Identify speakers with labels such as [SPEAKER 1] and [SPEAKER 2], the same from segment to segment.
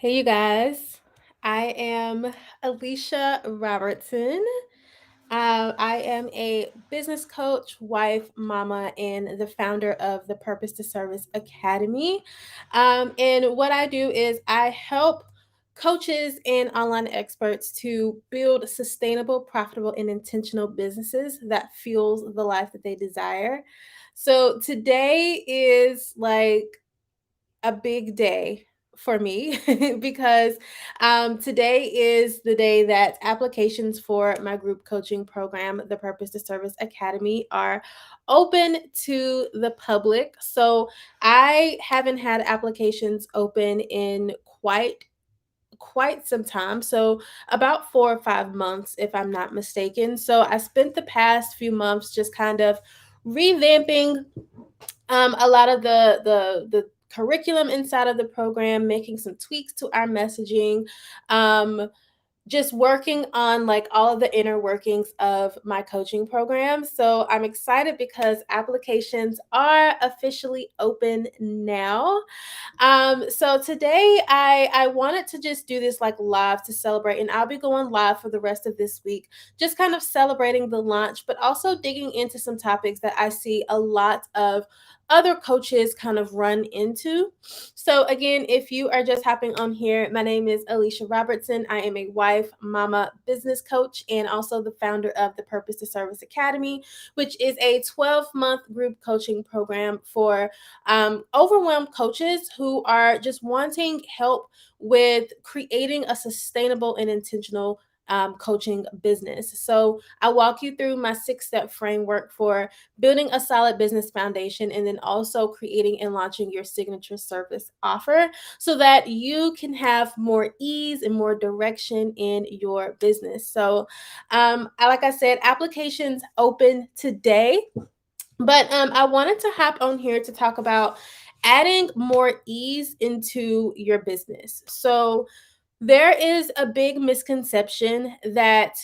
[SPEAKER 1] Hey, you guys. I am Alicia Robertson. I am a business coach, wife, mama, and the founder of the Purpose to Service Academy. And what I do is I help coaches and online experts to build sustainable, profitable, and intentional businesses that fuels the life that they desire. So today is like a big day for me because today is the day that applications for my group coaching program, the Purpose to Service Academy, are open to the public. So I haven't had applications open in quite some time. So about 4 or 5 months, if I'm not mistaken. So I spent the past few months just kind of revamping a lot of the curriculum inside of the program, making some tweaks to our messaging, just working on like all of the inner workings of my coaching program. So I'm excited because applications are officially open now. So today I wanted to just do this like live to celebrate, and I'll be going live for the rest of this week, just kind of celebrating the launch, but also digging into some topics that I see a lot of other coaches kind of run into. So again, if you are just hopping on here, my name is Alicia Robertson. I am a wife, mama, business coach, and also the founder of the Purpose to Service Academy, which is a 12-month group coaching program for overwhelmed coaches who are just wanting help with creating a sustainable and intentional coaching business. So I walk you through my 6-step framework for building a solid business foundation and then also creating and launching your signature service offer so that you can have more ease and more direction in your business. So, like I said, applications open today. But I wanted to hop on here to talk about adding more ease into your business. So, there is a big misconception that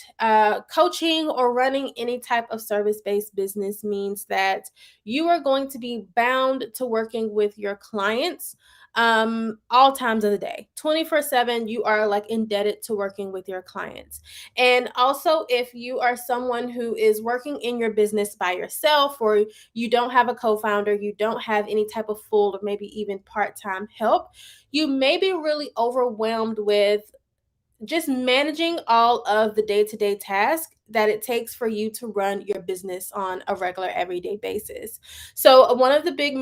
[SPEAKER 1] coaching or running any type of service based business means that you are going to be bound to working with your clients all times of the day. 24/7, you are like indebted to working with your clients. And also, if you are someone who is working in your business by yourself, or you don't have a co founder, you don't have any type of full or maybe even part time help, you may be really overwhelmed with just managing all of the day-to-day tasks that it takes for you to run your business on a regular everyday basis. So one of the big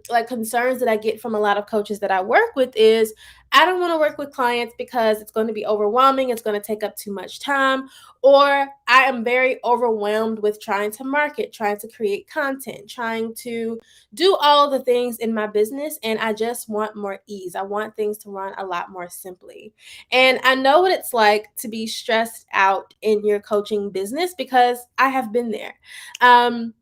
[SPEAKER 1] like concerns that I get from a lot of coaches that I work with is I don't want to work with clients because it's going to be overwhelming, it's going to take up too much time, or I am very overwhelmed with trying to market, trying to create content, trying to do all the things in my business, and I just want more ease. I want things to run a lot more simply. And I know what it's like to be stressed out in your coaching business because I have been there. Um,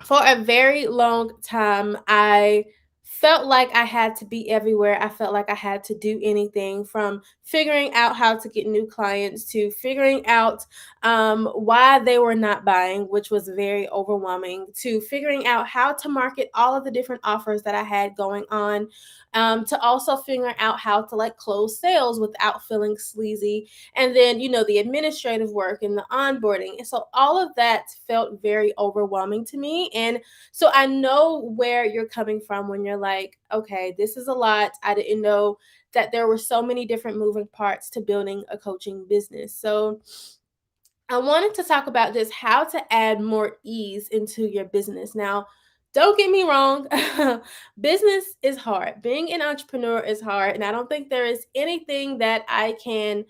[SPEAKER 1] for a very long time, I felt like I had to be everywhere. I felt like I had to do anything from figuring out how to get new clients to figuring out why they were not buying, which was very overwhelming, to figuring out how to market all of the different offers that I had going on, to also figuring out how to like close sales without feeling sleazy, and then the administrative work and the onboarding. And so all of that felt very overwhelming to me. And so I know where you're coming from when you're like, okay, this is a lot. I didn't know that there were so many different moving parts to building a coaching business. So I wanted to talk about just how to add more ease into your business. Now, don't get me wrong, business is hard. Being an entrepreneur is hard, and I don't think there is anything that I can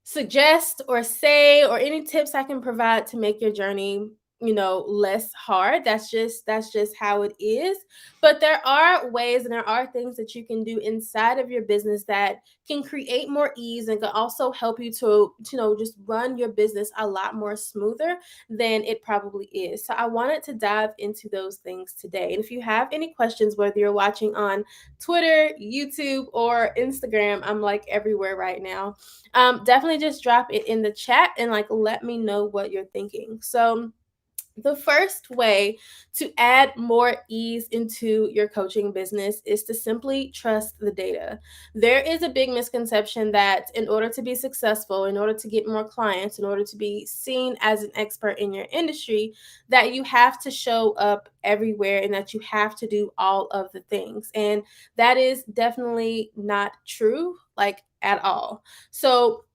[SPEAKER 1] suggest or say or any tips I can provide to make your journey less hard. That's just how it is. But there are ways and there are things that you can do inside of your business that can create more ease and can also help you to just run your business a lot more smoother than it probably is. So I wanted to dive into those things today. And if you have any questions, whether you're watching on Twitter, YouTube, or Instagram, I'm like everywhere right now, definitely just drop it in the chat and like let me know what you're thinking. So The first way to add more ease into your coaching business is to simply trust the data. There is a big misconception that in order to be successful, in order to get more clients, in order to be seen as an expert in your industry, that you have to show up everywhere and that you have to do all of the things. And that is definitely not true, like at all. So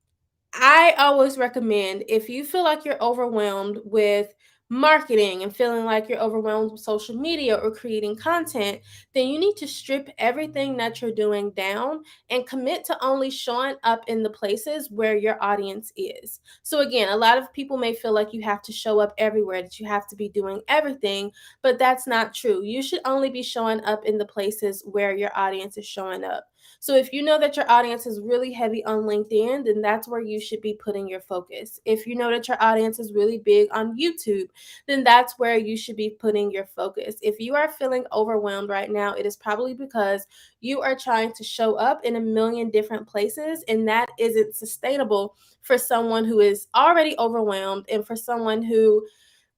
[SPEAKER 1] I always recommend, if you feel like you're overwhelmed with marketing and feeling like you're overwhelmed with social media or creating content, then you need to strip everything that you're doing down and commit to only showing up in the places where your audience is. So, again, a lot of people may feel like you have to show up everywhere, that you have to be doing everything, but that's not true. You should only be showing up in the places where your audience is showing up. So if you know that your audience is really heavy on LinkedIn, then that's where you should be putting your focus. If you know that your audience is really big on YouTube, then that's where you should be putting your focus. If you are feeling overwhelmed right now, it is probably because you are trying to show up in a million different places, and that isn't sustainable for someone who is already overwhelmed and for someone who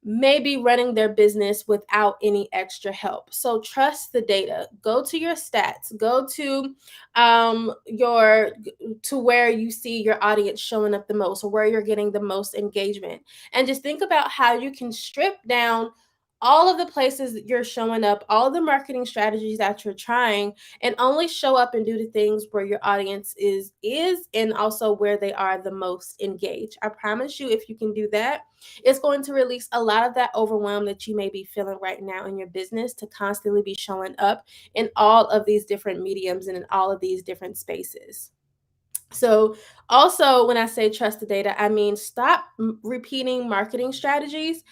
[SPEAKER 1] maybe running their business without any extra help. So trust the data. Go to your stats. Go to your to where you see your audience showing up the most or where you're getting the most engagement. And just think about how you can strip down all of the places that you're showing up, all the marketing strategies that you're trying, and only show up and do the things where your audience is and also where they are the most engaged. I promise you, if you can do that, it's going to release a lot of that overwhelm that you may be feeling right now in your business, to constantly be showing up in all of these different mediums and in all of these different spaces. So, also, when I say trust the data, I mean stop repeating marketing strategies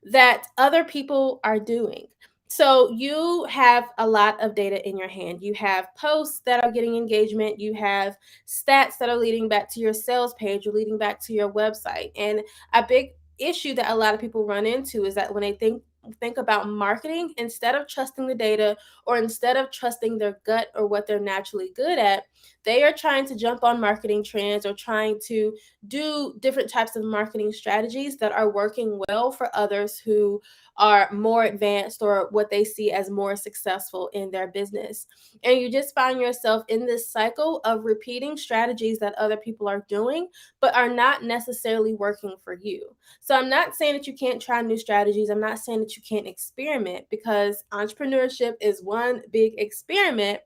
[SPEAKER 1] that other people are doing. So, you have a lot of data in your hand. You have posts that are getting engagement, you have stats that are leading back to your sales page or leading back to your website. And a big issue that a lot of people run into is that when they think about marketing, instead of trusting the data or instead of trusting their gut or what they're naturally good at, they are trying to jump on marketing trends or trying to do different types of marketing strategies that are working well for others who are more advanced or what they see as more successful in their business. And you just find yourself in this cycle of repeating strategies that other people are doing, but are not necessarily working for you. So I'm not saying that you can't try new strategies. I'm not saying that you can't experiment, because entrepreneurship is one big experiment.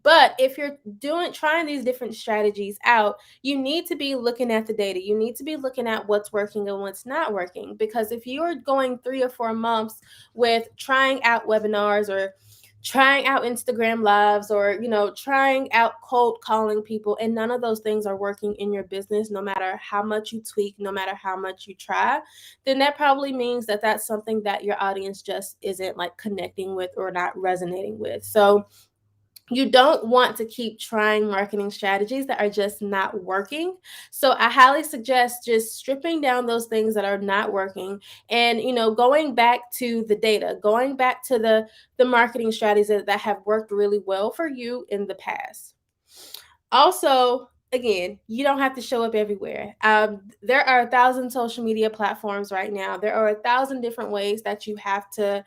[SPEAKER 1] But if you're trying these different strategies out, you need to be looking at the data. You need to be looking at what's working and what's not working. Because if you're going 3 or 4 months with trying out webinars or trying out Instagram lives or, trying out cold calling people, and none of those things are working in your business, no matter how much you tweak, no matter how much you try, then that probably means that that's something that your audience just isn't like connecting with or not resonating with. So you don't want to keep trying marketing strategies that are just not working. So I highly suggest just stripping down those things that are not working, and going back to the data, going back to the marketing strategies that have worked really well for you in the past. Also, again, you don't have to show up everywhere. There are 1,000 social media platforms right now. There are 1,000 different ways that you have to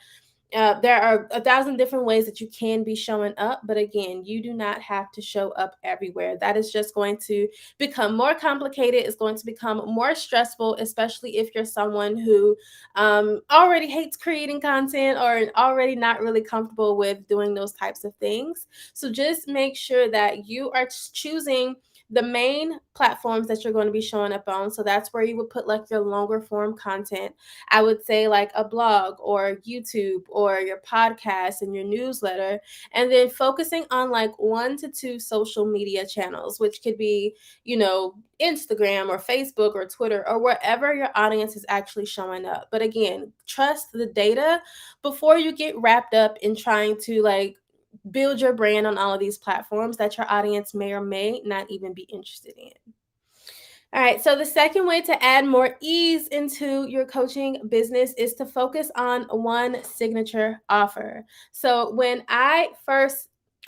[SPEAKER 1] there are 1,000 different ways that you can be showing up, but again, you do not have to show up everywhere. That is just going to become more complicated. It's going to become more stressful, especially if you're someone who already hates creating content or already not really comfortable with doing those types of things. So just make sure that you are choosing the main platforms that you're going to be showing up on. So that's where you would put like your longer form content. I would say like a blog or YouTube or your podcast and your newsletter, and then focusing on like 1 to 2 social media channels, which could be, Instagram or Facebook or Twitter or wherever your audience is actually showing up. But again, trust the data before you get wrapped up in trying to like build your brand on all of these platforms that your audience may or may not even be interested in. All right, so the second way to add more ease into your coaching business is to focus on one signature offer. So I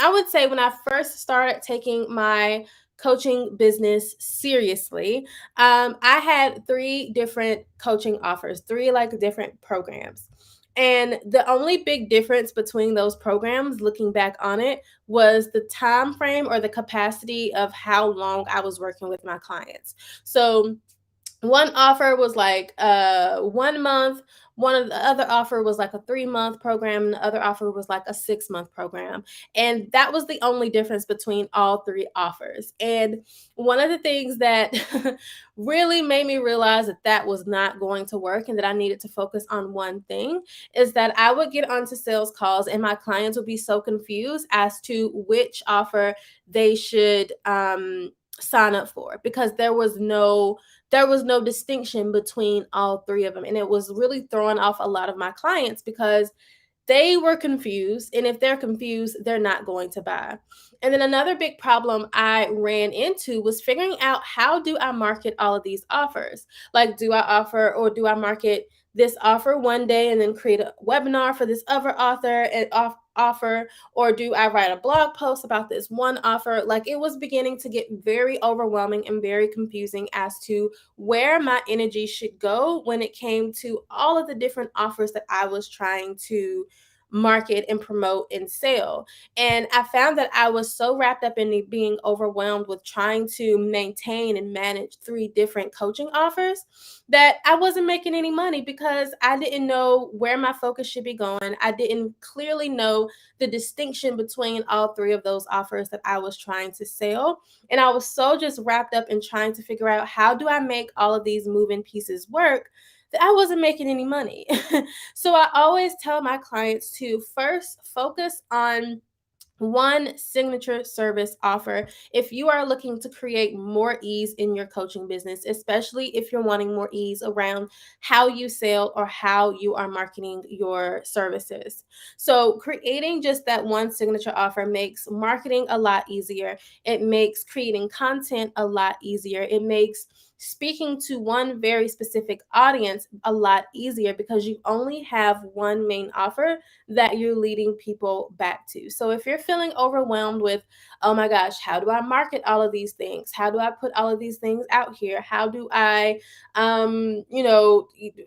[SPEAKER 1] would say when I first started taking my coaching business seriously, I had three different coaching offers, three like different programs. And the only big difference between those programs, looking back on it, was the time frame or the capacity of how long I was working with my clients. So one offer was like 1 month, one of the other offer was like a 3 month program, and the other offer was like a 6 month program. And that was the only difference between all three offers. And one of the things that really made me realize that that was not going to work and that I needed to focus on one thing is that I would get onto sales calls and my clients would be so confused as to which offer they should sign up for, because there was no distinction between all three of them. And it was really throwing off a lot of my clients because they were confused. And if they're confused, they're not going to buy. And then another big problem I ran into was figuring out, how do I market all of these offers? Like, do I offer or do I market this offer one day and then create a webinar for this other author and offer, or do I write a blog post about this one offer? Like, it was beginning to get very overwhelming and very confusing as to where my energy should go when it came to all of the different offers that I was trying to market and promote and sell. And I found that I was so wrapped up in being overwhelmed with trying to maintain and manage three different coaching offers that I wasn't making any money because I didn't know where my focus should be going. I didn't clearly know the distinction between all three of those offers that I was trying to sell. And I was so just wrapped up in trying to figure out, how do I make all of these moving pieces work, that I wasn't making any money. So I always tell my clients to first focus on one signature service offer if you are looking to create more ease in your coaching business, especially if you're wanting more ease around how you sell or how you are marketing your services. So, creating just that one signature offer makes marketing a lot easier. It makes creating content a lot easier. It makes speaking to one very specific audience a lot easier because you only have one main offer that you're leading people back to. So if you're feeling overwhelmed with, oh my gosh, how do I market all of these things? How do I put all of these things out here? How do I,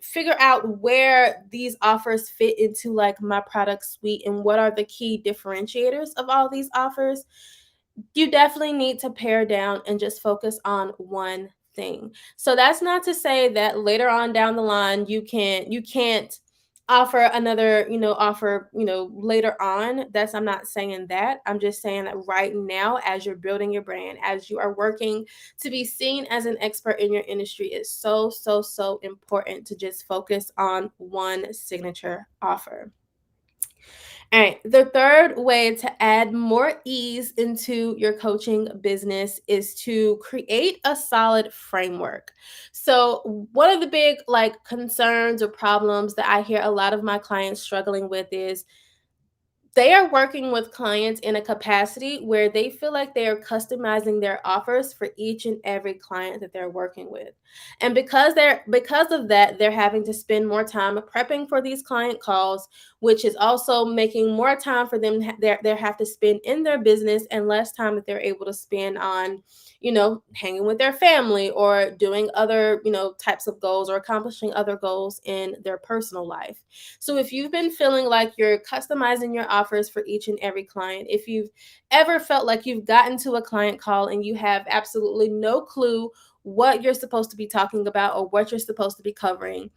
[SPEAKER 1] figure out where these offers fit into like my product suite and what are the key differentiators of all these offers? You definitely need to pare down and just focus on one thing. So that's not to say that later on down the line you can't offer another, offer, later on. That's I'm not saying that. I'm just saying that right now, as you're building your brand, as you are working to be seen as an expert in your industry, it's so so so important to just focus on one signature offer. All right. The third way to add more ease into your coaching business is to create a solid framework. So, one of the big like concerns or problems that I hear a lot of my clients struggling with is they are working with clients in a capacity where they feel like they are customizing their offers for each and every client that they're working with. And because of that, they're having to spend more time prepping for these client calls, which is also making more time for them they have to spend in their business and less time that they're able to spend on, hanging with their family or doing other, types of goals or accomplishing other goals in their personal life. So if you've been feeling like you're customizing your offers for each and every client, if you've ever felt like you've gotten to a client call and you have absolutely no clue what you're supposed to be talking about or what you're supposed to be covering,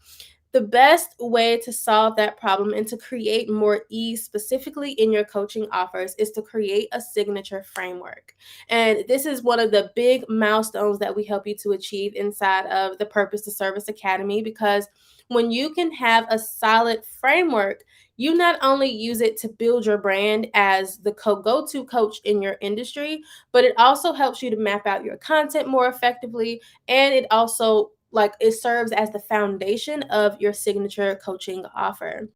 [SPEAKER 1] the best way to solve that problem and to create more ease specifically in your coaching offers is to create a signature framework. And this is one of the big milestones that we help you to achieve inside of the Purpose to Service Academy, because when you can have a solid framework, you not only use it to build your brand as the go-to coach in your industry, but it also helps you to map out your content more effectively, and it also like it serves as the foundation of your signature coaching offer.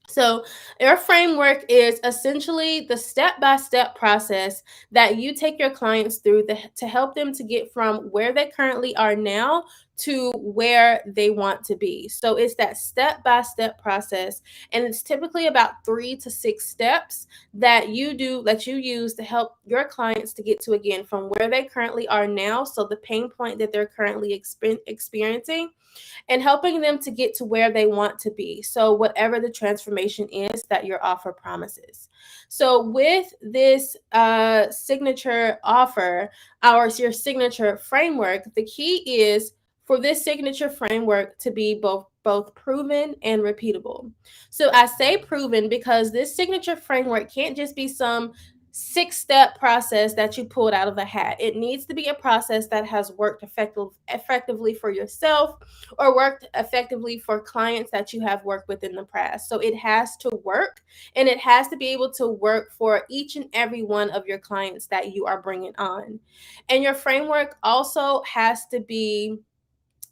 [SPEAKER 1] So, your framework is essentially the step by step process that you take your clients through to help them to get from where they currently are now to where they want to be. So it's that step by step process. And it's typically about 3 to 6 steps that you use to help your clients to get to, again, from where they currently are now. So the pain point that they're currently experiencing, and helping them to get to where they want to be. So, whatever the transformation is that your offer promises. So, with this signature offer, your signature framework, the key is for this signature framework to be both proven and repeatable. So I say proven because this signature framework can't just be some 6 step process that you pulled out of a hat. It needs to be a process that has worked effectively for yourself or worked effectively for clients that you have worked with in the past. So it has to work, and it has to be able to work for each and every one of your clients that you are bringing on. And your framework also has to be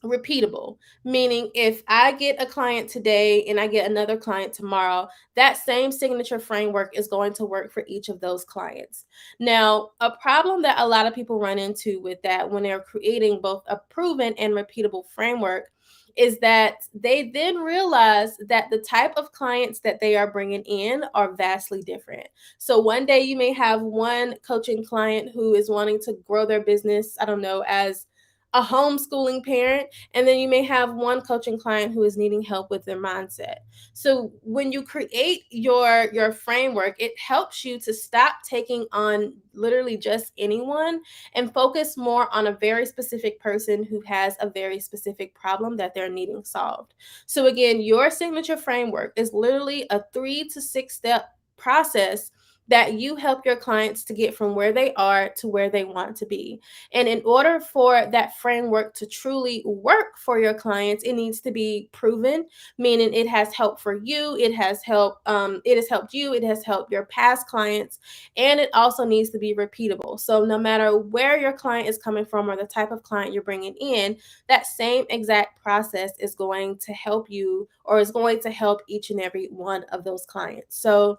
[SPEAKER 1] repeatable, meaning if I get a client today and I get another client tomorrow, that same signature framework is going to work for each of those clients. Now, a problem that a lot of people run into with that when they're creating both a proven and repeatable framework is that they then realize that the type of clients that they are bringing in are vastly different. So one day you may have one coaching client who is wanting to grow their business, I don't know, as a homeschooling parent, and then you may have one coaching client who is needing help with their mindset. So when you create your framework, it helps you to stop taking on literally just anyone and focus more on a very specific person who has a very specific problem that they're needing solved. So again, your signature framework is literally a 3 to 6 step process that you help your clients to get from where they are to where they want to be. And in order for that framework to truly work for your clients, it needs to be proven, meaning it has helped for you, it has helped you, it has helped your past clients, and it also needs to be repeatable. So no matter where your client is coming from or the type of client you're bringing in, that same exact process is going to help you, or is going to help each and every one of those clients. So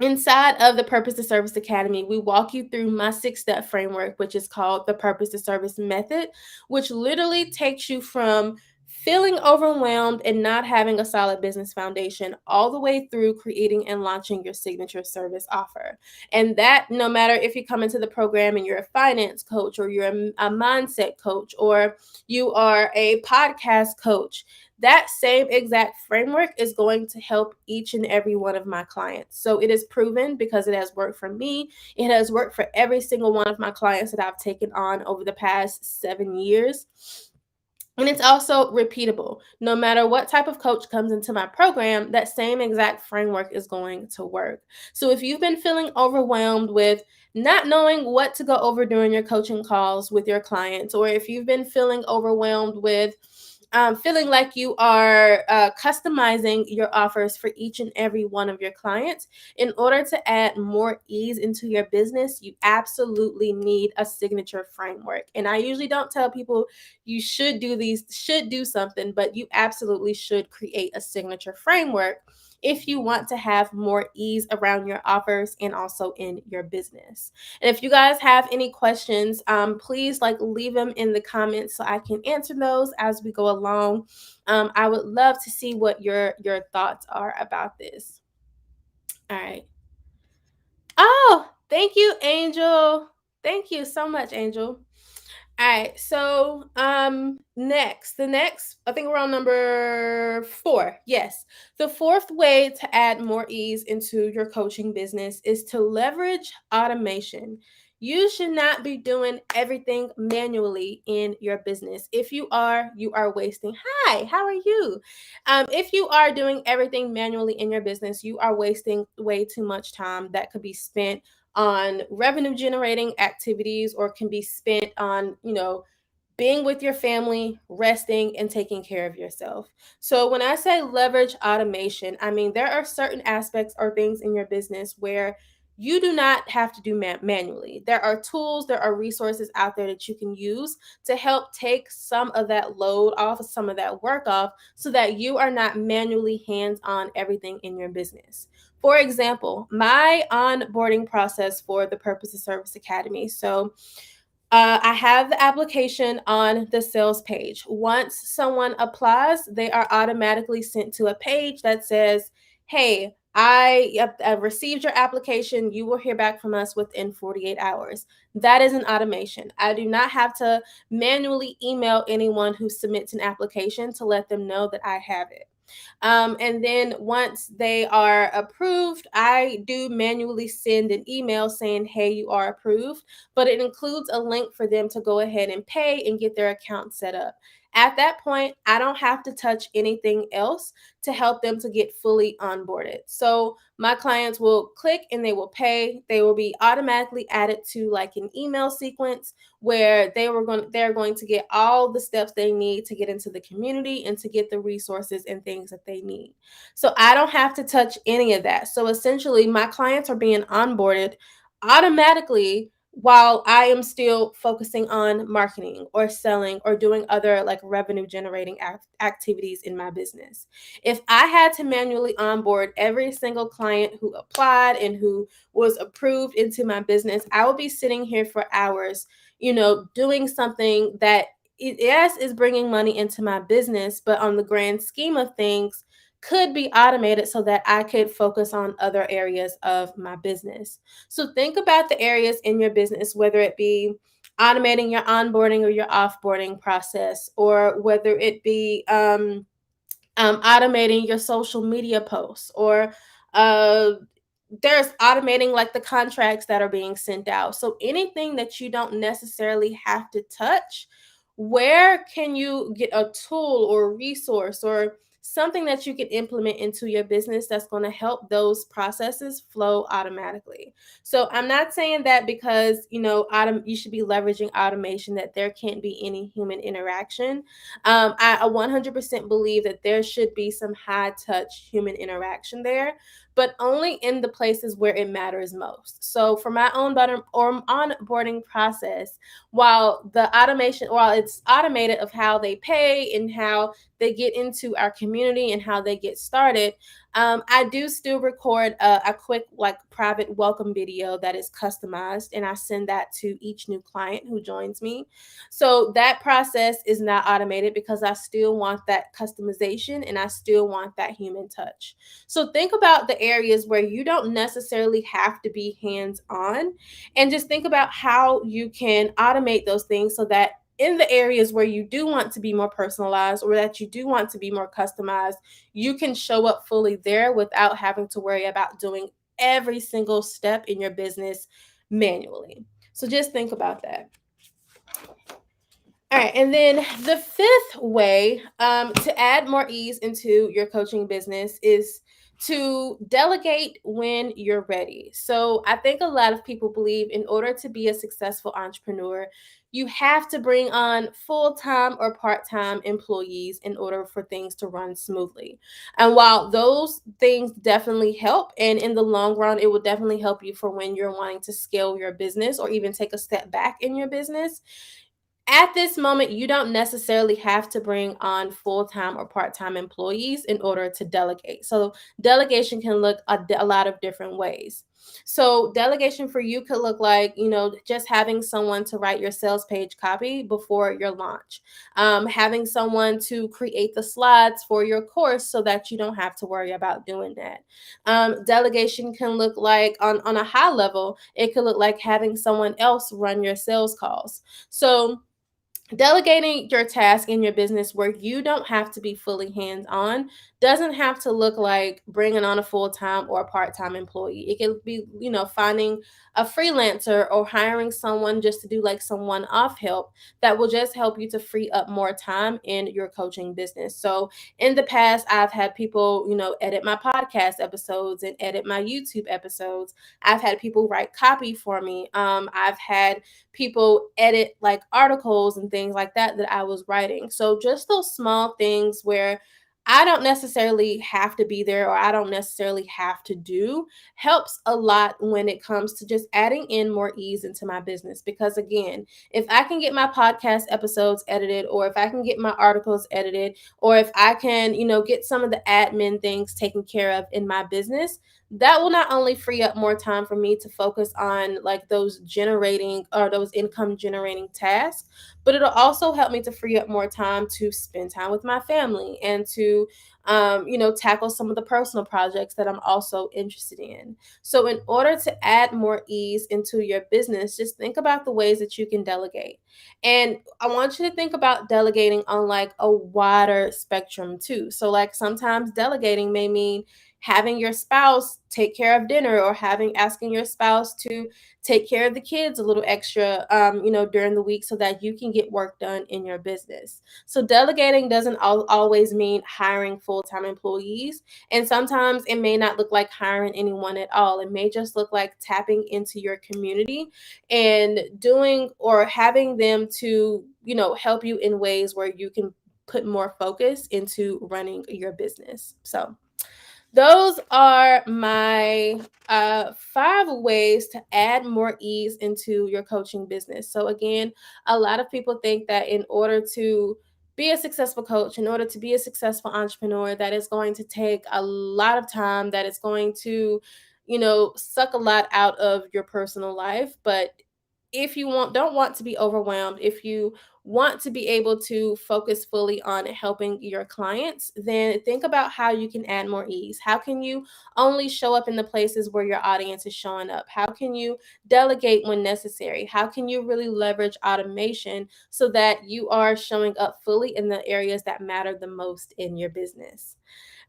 [SPEAKER 1] inside of the Purpose to Service Academy, we walk you through my 6 step framework, which is called the Purpose to Service method, which literally takes you from feeling overwhelmed and not having a solid business foundation all the way through creating and launching your signature service offer. And that, no matter if you come into the program and you're a finance coach, or you're a mindset coach, or you are a podcast coach, that same exact framework is going to help each and every one of my clients. So it is proven because it has worked for me. It has worked for every single one of my clients that I've taken on over the past 7 years. And it's also repeatable. No matter what type of coach comes into my program, that same exact framework is going to work. So if you've been feeling overwhelmed with not knowing what to go over during your coaching calls with your clients, or if you've been feeling overwhelmed with feeling like you are customizing your offers for each and every one of your clients, in order to add more ease into your business, you absolutely need a signature framework. And I usually don't tell people you should do something, but you absolutely should create a signature framework if you want to have more ease around your offers and also in your business. And if you guys have any questions, please leave them in the comments so I can answer those as we go along. I would love to see what your thoughts are about this. All right. Oh, thank you, Angel. Thank you so much, Angel. All right, so the next, I think we're on number 4. Yes. The fourth way to add more ease into your coaching business is to leverage automation. You should not be doing everything manually in your business. If you are, you are wasting. Hi, how are you? If you are doing everything manually in your business, you are wasting way too much time that could be spent on revenue generating activities, or can be spent on, being with your family, resting, and taking care of yourself. So, when I say leverage automation, I mean there are certain aspects or things in your business where you do not have to do manually. There are tools, there are resources out there that you can use to help take some of that load off, some of that work off, so that you are not manually hands on everything in your business. For example, my onboarding process for the Purpose of Service Academy. So, I have the application on the sales page. Once someone applies, they are automatically sent to a page that says, "Hey, I've received your application. You will hear back from us within 48 hours." That is an automation. I do not have to manually email anyone who submits an application to let them know that I have it. And then once they are approved, I do manually send an email saying, "Hey, you are approved," but it includes a link for them to go ahead and pay and get their account set up. At that point, I don't have to touch anything else to help them to get fully onboarded. So my clients will click and they will pay. They will be automatically added to like an email sequence where they're going to get all the steps they need to get into the community and to get the resources and things that they need. So I don't have to touch any of that. So essentially my clients are being onboarded automatically while I am still focusing on marketing or selling or doing other like revenue generating activities in my business. If I had to manually onboard every single client who applied and who was approved into my business, I would be sitting here for hours, doing something that yes is bringing money into my business, but on the grand scheme of things, could be automated so that I could focus on other areas of my business. So think about the areas in your business, whether it be automating your onboarding or your offboarding process, or whether it be automating your social media posts, or uh, there's automating like the contracts that are being sent out. So anything that you don't necessarily have to touch, where can you get a tool or a resource or something that you can implement into your business that's going to help those processes flow automatically? So I'm not saying that because, you should be leveraging automation that there can't be any human interaction. I 100% believe that there should be some high touch human interaction there, but only in the places where it matters most. So for my own onboarding process, while it's automated of how they pay and how they get into our community and how they get started, I do still record a quick like private welcome video that is customized, and I send that to each new client who joins me. So that process is not automated because I still want that customization and I still want that human touch. So think about the areas where you don't necessarily have to be hands on, and just think about how you can automate those things so that in the areas where you do want to be more personalized or that you do want to be more customized, you can show up fully there without having to worry about doing every single step in your business manually. So just think about that. All right, and then the fifth way to add more ease into your coaching business is to delegate when you're ready. So I think a lot of people believe in order to be a successful entrepreneur, you have to bring on full-time or part-time employees in order for things to run smoothly. And while those things definitely help, and in the long run, it will definitely help you for when you're wanting to scale your business or even take a step back in your business, at this moment, you don't necessarily have to bring on full time or part time employees in order to delegate. So, delegation can look a lot of different ways. So, delegation for you could look like, just having someone to write your sales page copy before your launch, having someone to create the slides for your course so that you don't have to worry about doing that. Delegation can look like, on a high level, it could look like having someone else run your sales calls. So, delegating your task in your business where you don't have to be fully hands on doesn't have to look like bringing on a full time or a part time employee. It can be, finding a freelancer or hiring someone just to do like some one off help that will just help you to free up more time in your coaching business. So, in the past, I've had people, edit my podcast episodes and edit my YouTube episodes. I've had people write copy for me. I've had people edit like articles and things like that I was writing. So just those small things where I don't necessarily have to be there or I don't necessarily have to do helps a lot when it comes to just adding in more ease into my business. Because again, if I can get my podcast episodes edited, or if I can get my articles edited, or if I can, get some of the admin things taken care of in my business, that will not only free up more time for me to focus on like those generating or those income generating tasks, but it'll also help me to free up more time to spend time with my family and to tackle some of the personal projects that I'm also interested in. So, in order to add more ease into your business, just think about the ways that you can delegate. And I want you to think about delegating on like a wider spectrum too. So, like sometimes delegating may mean having your spouse take care of dinner or having asking your spouse to take care of the kids a little extra during the week so that you can get work done in your business. So delegating doesn't always mean hiring full-time employees, and sometimes it may not look like hiring anyone at all. It may just look like tapping into your community and doing or having them to help you in ways where you can put more focus into running your business. So those are my 5 ways to add more ease into your coaching business. So, again, a lot of people think that in order to be a successful coach, in order to be a successful entrepreneur, that is going to take a lot of time, that it's going to, suck a lot out of your personal life. But if you don't want to be overwhelmed, if you want to be able to focus fully on helping your clients, then think about how you can add more ease. How can you only show up in the places where your audience is showing up? How can you delegate when necessary? How can you really leverage automation so that you are showing up fully in the areas that matter the most in your business?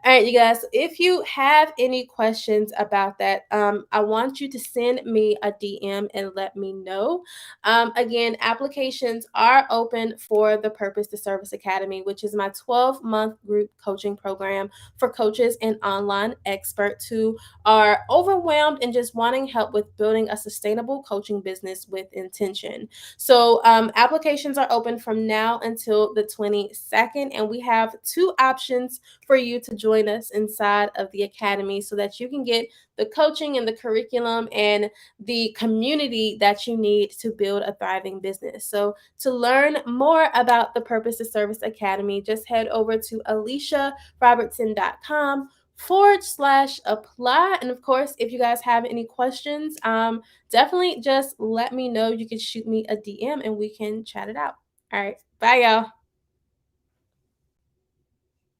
[SPEAKER 1] All right, you guys, if you have any questions about that, I want you to send me a DM and let me know. Again, applications are open for the Purpose to Service Academy, which is my 12-month group coaching program for coaches and online experts who are overwhelmed and just wanting help with building a sustainable coaching business with intention. So, applications are open from now until the 22nd, and we have 2 options for you to join us inside of the academy so that you can get the coaching and the curriculum and the community that you need to build a thriving business. So, to learn more about the Purpose to Service Academy, just head over to aliciarobertson.com/apply. And of course, if you guys have any questions, definitely just let me know. You can shoot me a DM and we can chat it out. All right. Bye, y'all.